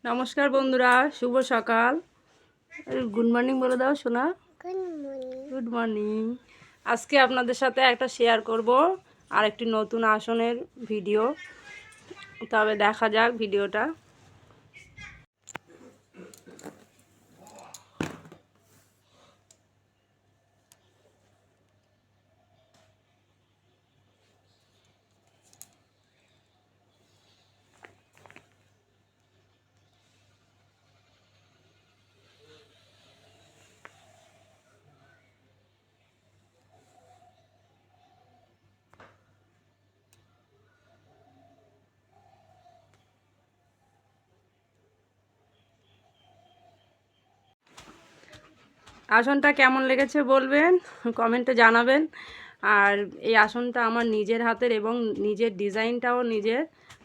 নমস্কার বন্ধুরা, শুভ সকাল। গুড মর্নিং বলে দাও সোনা। Good morning. আজকে আপনাদের সাথে একটা শেয়ার করব আর একটি নতুন আসনের ভিডিও। তবে দেখা যাক ভিডিওটা। আসনটা কেমন লেগেছে বলবেন, কমেন্টে জানাবেন। আর এই আসনটা আমার নিজের হাতের এবং নিজের ডিজাইনটাও নিজের।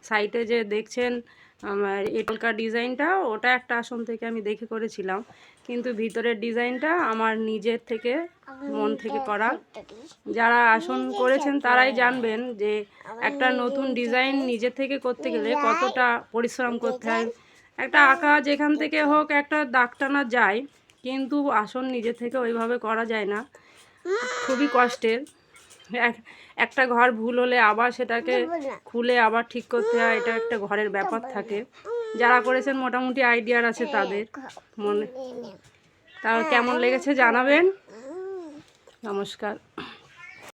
সাইটে যে দেখছেন আমার এটলকার ডিজাইনটা, ওটা একটা আসন থেকে আমি দেখে করেছিলাম, কিন্তু ভিতরের ডিজাইনটা আমার নিজের থেকে, মন থেকে করা। যারা আসন করেছেন তারাই জানবেন যে একটা নতুন ডিজাইন নিজের থেকে করতে গেলে কতটা পরিশ্রম করতে হয়। একটা আঁকা যেখান থেকে হোক একটা দাগ টানা যায়, কিন্তু আসন নিজে থেকে ওইভাবে করা যায় না, খুবই কষ্টের। একটা ঘর ভুল হলে আবার সেটাকে খুলে আবার ঠিক করতে হয়, এটা একটা ঘরের ব্যাপার থাকে। যারা করেছেন মোটামুটি আইডিয়ার আছে তাদের মনে। তার কেমন লেগেছে জানাবেন। নমস্কার।